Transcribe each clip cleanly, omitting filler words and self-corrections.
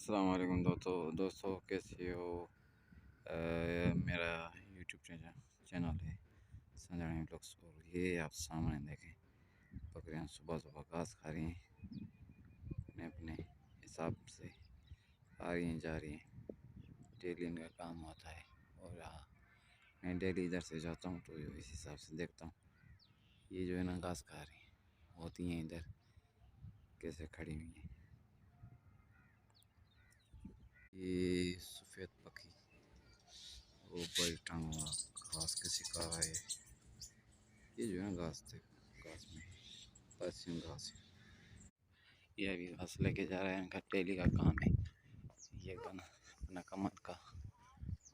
अस्सलाम वालेकुम दोस्तों कैसे हो। मेरा यूट्यूब चैनल है संजय ब्लॉग्स और ये आप सामने देखें बकरियां सुबह सुबह घास खा रही हैं अपने अपने हिसाब से आ रही हैं जा रही हैं। डेली इनका काम होता है और मैं डेली इधर से जाता हूँ तो इस हिसाब से देखता हूँ। ये जो है ना घास खा रही हैं होती हैं इधर कैसे खड़ी हुई हैं। ये सफ़ेद पक्षी वो बड़ी टांग वाला घास कैसे खा रहा है। ये जो है घास में पश्चिम घास है। ये अभी घास लेके जा रहे हैं इनका डेली का काम है। ये अपना कमर का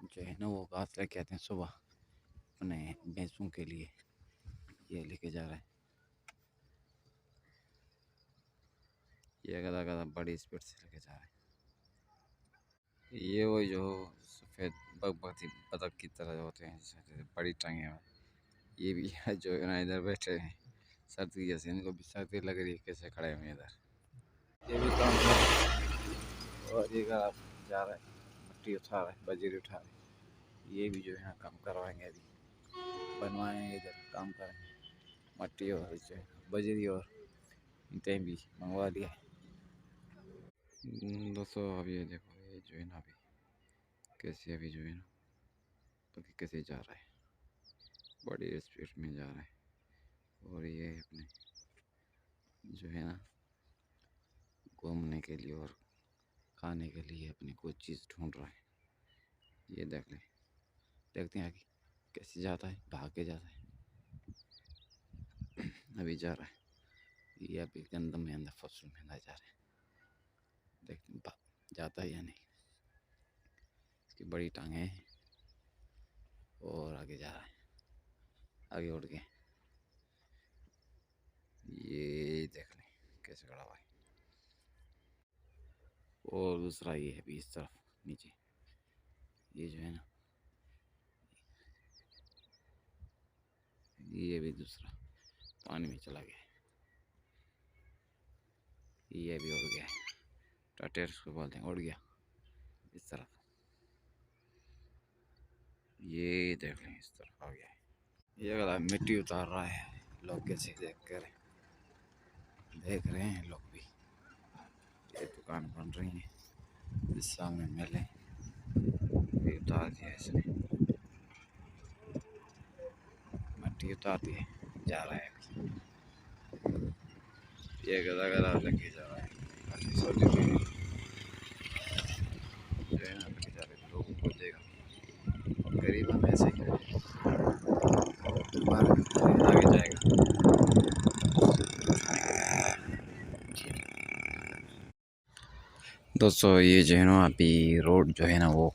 जो है ना वो घास लेके आते हैं सुबह अपने भैंसों के लिए। ये लेके जा रहे हैं। ये गधा गधा बड़ी स्पीड से लेके जा रहे हैं। ये वो जो सफ़ेद बतख की तरह होते हैं बड़ी टांगे वाले ये भी जो है ना इधर बैठे हैं सर्दी जैसे इनको भी सर्दी लग रही है कैसे खड़े हुए इधर। ये भी काम कर और ये जा रहा है मट्टी उठा रहा है बजरी उठा रहा है। ये भी जो है ना काम करवाएंगे अभी बनवाएंगे इधर काम करेंगे मट्टी और बजरी और ईंटें भी मंगवा दिया है। दोस्तों अभी ये देखो ये जो है ना अभी कैसे अभी जो है ना पति कैसे जा रहा है बड़ी स्पीड में जा रहा है और ये अपने जो है ना घूमने के लिए और खाने के लिए अपनी कोई चीज़ ढूंढ रहा है। ये देखते हैं आगे कैसे जाता है भाग के जाता है। अभी जा रहा है ये अभी गंदम में अंदर फसल में अंदर जा रहा है देखते हैं जाता है या नहीं। इसकी बड़ी टांगे हैं और आगे जा रहा है आगे उड़ गए। ये देख लें कैसे खड़ा हुआ है और दूसरा ये है अभी इस तरफ नीचे ये जो है ना ये भी दूसरा पानी में चला गया ये भी उड़ गया है टटेर उसको बोलते हैं उड़ गया इस तरफ। ये देख लें इस तरफ आ गया है। ये वाला मिट्टी उतार रहा है लोग कैसे देख रहे हैं लोग भी। ये दुकान बन रही है इस सामने मेले उतार दिया इसने मट्टी उतार दी जा रहा है। ये गधा गधा लेके जा रहा है लोगों को देगा गरीब हम ऐसे ही आगे जाएगा। दोस्तों ये जो है ना अभी रोड जो है ना वो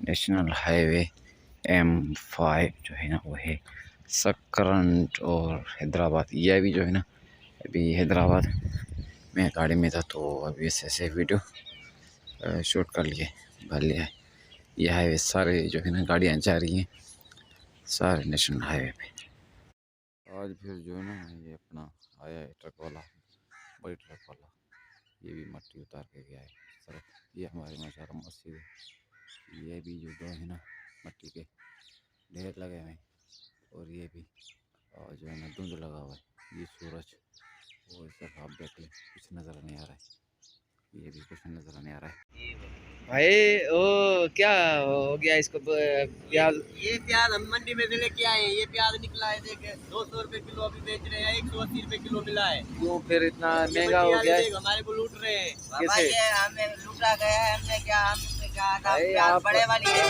नेशनल हाईवे M5 जो है ना वो है सकरंट और हैदराबाद। ये अभी जो है ना अभी हैदराबाद में गाड़ी में था तो अभी ऐसे वीडियो शूट कर लिए भर लिया है। ये हाईवे सारे जो है ना गाड़ियाँ जा रही हैं सारे नेशनल हाईवे पे। आज फिर जो है ना ये अपना आया है ट्रक वाला बड़ी ट्रक वाला ये भी मट्टी उतार के गया है इस तरफ। ये हमारे माशाल्लाह मस्जिद है। ये भी जो है ना मट्टी के ढेर लगे हुए हैं और ये भी और जो है ना धुंध लगा हुआ है ये सूरज वो सब आप देख लें कुछ नज़र नहीं आ रहा है। ये भी कुछ नज़र नहीं आ रहा है भाई। ओ क्या हो गया इसको प्याज। ये प्याज हम मंडी में से लेके आए हैं। ये प्याज निकला है देखे 200 रुपए किलो अभी बेच रहे हैं 180 रुपए किलो मिला है। क्यों फिर इतना महंगा हो गया है? हमारे को लूट रहे हैं। कैसे ये हमें लूटा गया है हमने क्या प्याज बड़े वाली है।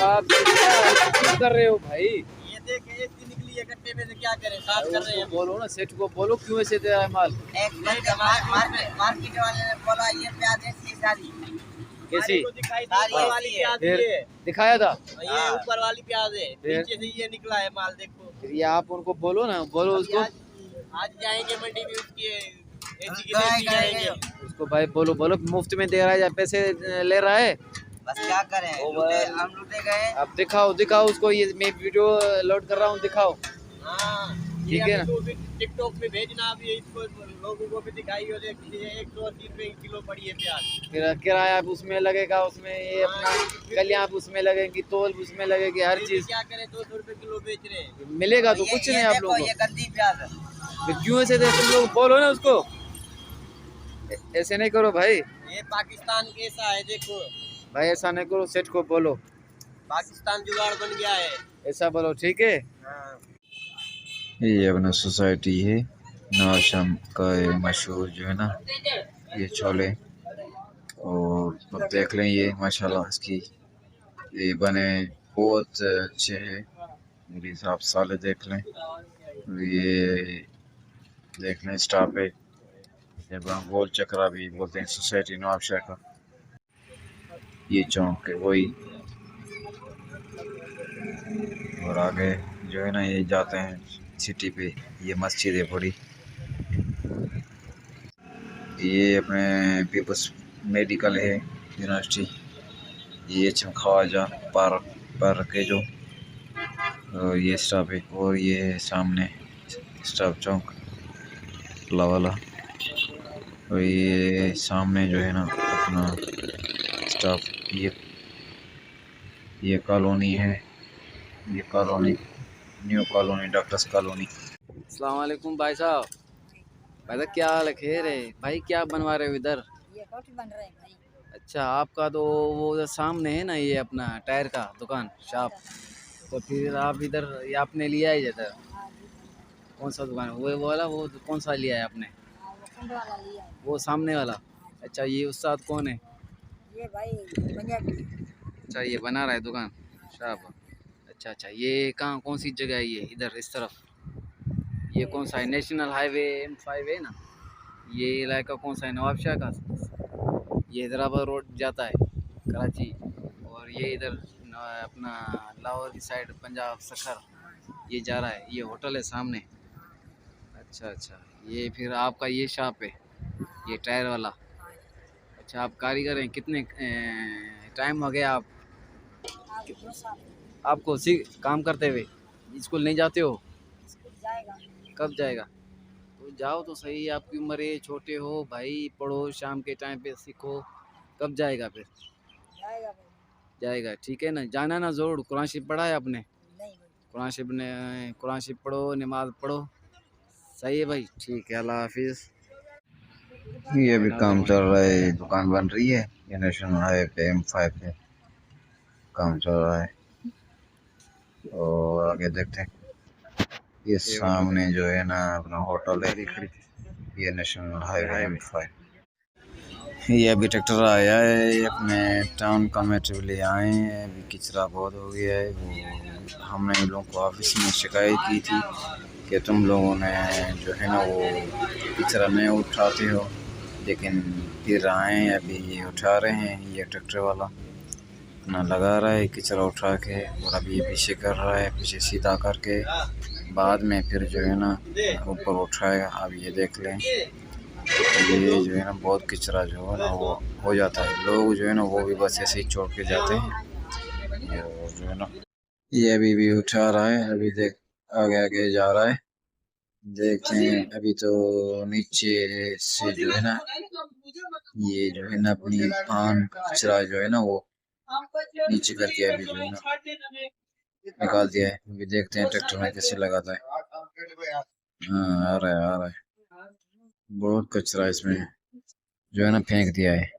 आप क्या कर रहे हो भाई? ये देखे एक दिन निकली है कट्टे में से क्या करें साफ कर रहे हैं। बोलो ना सेठ को बोलो क्यों ऐसे दे रहा है माल। एक मार्केट वाले ने बोला ये प्याज ऐसी सारी कैसी वाली प्याज है दिखाया था। ये ऊपर वाली प्याज है नीचे से ये निकला है माल देखो। ये आप उनको बोलो ना बोलो उसको आज जाएंगे मंडी में उसकी जाएंगे उसको भाई बोलो मुफ्त में दे रहा है या पैसे ले रहा है। बस क्या करें हम लूटे गए। अब दिखाओ उसको ये मैं वीडियो लोड कर रहा हूँ दिखाओ। हाँ ये ठीक है अभी ना। तो फिर टिकटॉक में भेजना, अभी इसको लोगों को भी दिखाइए, देख लीजिए 180 रुपए किलो पड़ी है प्याज। फिर किराया भी उसमें लगेगा, उसमें ये अपना कलियां भी उसमें लगेगी, तोल भी उसमें लगेगी, हर फिर भी चीज क्या करें, 200 रुपए किलो बेच रहे हैं। मिलेगा तो कुछ नहीं आप लोगों को। गंदी प्याज है। फिर क्यों ऐसे तुम लोग बोलो ना उसको, ऐसे नहीं करो भाई। ये पाकिस्तान कैसा है देखो, भाई ऐसा नहीं करो, सेठ को बोलो, पाकिस्तान जुगाड़ बन गया है। ऐसा बोलो, ठीक है। हाँ। ये अपना सोसाइटी है, नवाशाम का ये मशहूर जो है ना ये छोले। और अब देख लें ये माशाल्लाह इसकी ये बने बहुत अच्छे हैं मेरे हिसाब से। साले देख लें, ये देख लें स्टॉप है, जब हम गोल चक्रा भी बोलते हैं सोसाइटी नवाबशाह का। ये चौक है वही, और आगे जो है ना ये जाते हैं सिटी पे। ये मस्जिद है बड़ी, ये अपने पीपल्स मेडिकल है यूनिवर्सिटी। ये ख्वाजा पार्क है जो, और ये स्टॉप है, और ये सामने स्टॉप चौक वाला। और ये सामने जो है ना अपना स्टॉप, ये कॉलोनी है, ये colony new colony, doctors colony. अस्सलाम वालेकुम भाई साहब। भाई साहब क्या हाल है, खैर है भाई? क्या बनवा रहे हो इधर? ये रोटी बन रहे हैं भाई। अच्छा, आपका तो वो उधर सामने है ना ये अपना टायर का दुकान शॉप, तो फिर आप इधर ये आपने लिया है इधर? हाँ जी भाई। कौन सा दुकान है वो वाला, वो कौन सा लिया है आपने? हाँ वो कुंड वाला लिया है। वो सामने वाला? हाँ जी। अच्छा, ये उस्ताद कौन है? ये भाई पंजाबी है। अच्छा, ये बना रहा है दुकान शॉप। अच्छा अच्छा, ये कहाँ, कौन सी जगह है ये इधर इस तरफ? ये कौन सा है? नेशनल हाईवे M5 है ना? ये इलाका कौन सा है, नवाबशाह का? ये हैदराबाद रोड जाता है कराची, और ये इधर अपना लाहौर की साइड पंजाब सखर ये जा रहा है। ये होटल है सामने। अच्छा अच्छा, ये फिर आपका ये शॉप है, ये टायर वाला? हाँ जी। अच्छा, आप कारीगर हैं? कितने टाइम हो गया आप आप 2 साल आपको सी काम करते हुए? स्कूल नहीं जाते हो? स्कूल जाएगा। कब जाएगा? तो जाओ तो सही, आपकी उम्र है, छोटे हो भाई, पढ़ो शाम के टाइम पे सीखो। कब जाएगा फिर? जाएगा भाई। जाएगा, ठीक है ना, जाना ना ज़रूर। कुरान शरीफ पढ़ा है आपने? नहीं भाई। कुरान शरीफ पढ़ो, नमाज पढ़ो। सही है भाई, ठीक है, अल्लाह हाफिज़। ये भी काम चल रहा है, दुकान बन रही है, ये नेशनल हाईवे पे M5 पे काम चल रहा है। और आगे देखते हैं, ये सामने जो है ना अपना होटल है, ये नेशनल हाईवे M5। ये अभी ट्रैक्टर आया है, अपने टाउन कमेटी ले आए हैं। अभी कचरा बहुत हो गया है, वो हमने इन लोगों को ऑफिस में शिकायत की थी कि तुम लोगों ने जो है ना वो कचरा नहीं उठाते हो, लेकिन फिर आए हैं अभी ये उठा रहे हैं। ये ट्रैक्टर वाला अपना लगा रहा है कचरा उठा के, और अभी ये पीछे कर रहा है, पीछे सीधा करके बाद में फिर जो है ना ऊपर उठाएगा। अब ये देख लें, ये जो है ना बहुत कचरा जो है ना वो हो जाता है। लोग जो है ना वो भी बस ऐसे ही छोड़ के जाते हैं। और जो है ना ये अभी भी उठा रहा है, अभी देख आगे आगे जा रहा है, देखते हैं। अभी तो नीचे से जो है ना ये जो है ना अपनी आन कचरा जो है ना वो नीचे करके अभी जो है ना निकाल दिया है। अभी देखते हैं ट्रैक्टर में कैसे लगाता है। हाँ आ रहा है बहुत कचरा इसमें जो है ना फेंक दिया है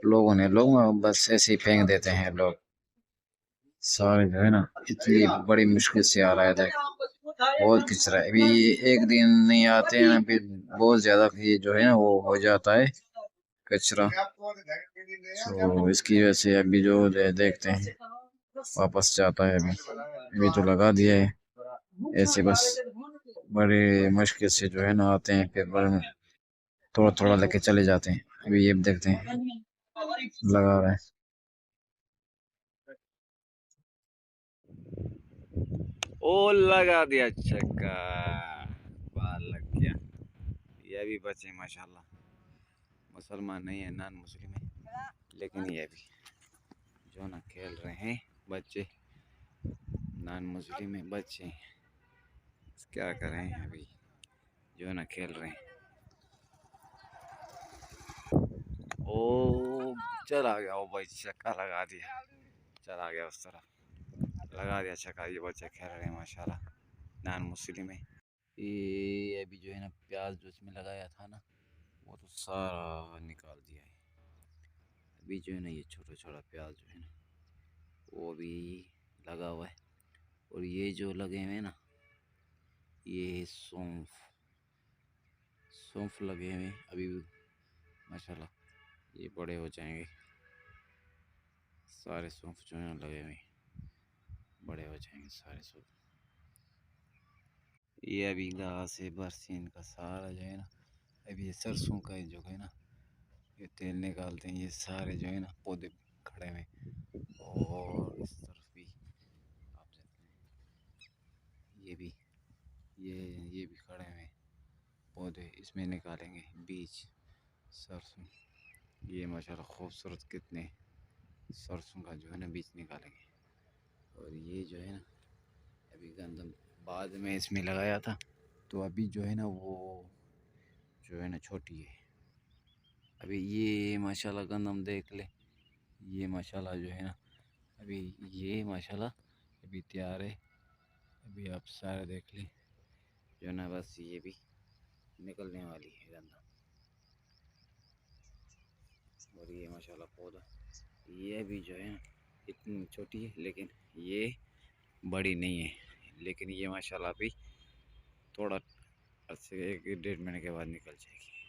लोगों ने। लोग बस ऐसे ही फेंक देते हैं लोग सारे जो है ना। इतनी बड़ी मुश्किल से आ रहा है, देख बहुत कचरा है। अभी एक दिन नहीं आते हैं ना, फिर बहुत ज्यादा ये जो है ना वो हो जाता है कचरा। तो इसकी वजह से अभी जो देखते हैं वापस जाता है। अभी तो लगा दिया है ऐसे, बस बड़े मुश्किल से जो है ना आते हैं, फिर बड़े थोड़ा थोड़ा लेके चले जाते हैं। अभी ये देखते हैं लगा रहा है। ओ लगा दिया चक्का, बाल लग गया। ये भी बचे माशाल्लाह, मुसलमान नहीं है, नॉन मुस्लिम है, लेकिन ये भी जो ना खेल रहे हैं बच्चे, नॉन मुस्लिम है बच्चे। क्या करें, अभी जो है ना खेल रहे हैं। ओ चला गया, ओ भाई छक्का लगा दिया, चला गया उस तरफ, लगा दिया छक्का। ये बच्चे खेल रहे हैं माशाल्लाह, नान मुस्लिम है। ये अभी जो है ना प्याज जो इसमें लगाया था ना, वो तो सारा निकाल दिया है। अभी जो है ना ये छोटा छोटा प्याज जो है ना वो भी लगा हुआ है। और ये जो लगे हुए हैं ना, ये सौंफ सौंफ लगे हुए हैं अभी भी माशाल्लाह। ये बड़े हो जाएंगे, सारे सौंफ जो है ना लगे हुए हैं, बड़े हो जाएंगे सारे सौंफ। ये अभी घास से बरसीन का सारा जो है ना, अभी ये सरसों का जो है ना ये तेल निकालते हैं, ये सारे जो है ना पौधे खड़े हुए। और इस तरफ भी आप देखते हैं, ये भी ये भी खड़े हुए पौधे, इसमें निकालेंगे बीज सरसों। ये माशाल्लाह खूबसूरत कितने सरसों का जो है ना बीज निकालेंगे। और ये जो है ना अभी गंदम बाद में इसमें लगाया था, तो अभी जो है ना वो जो है ना छोटी है। अभी ये माशाल्लाह गंदम देख ले, ये माशाल्लाह जो है ना अभी ये माशाल्लाह अभी तैयार है। अभी आप सारा देख ले जो ना, बस ये भी निकलने वाली है गंदम। और ये माशाल्लाह पौधा, ये भी जो है ना इतनी छोटी है, लेकिन ये बड़ी नहीं है। लेकिन ये माशाल्लाह अभी थोड़ा अर्से 1 डेढ़ महीने के बाद निकल जाएगी।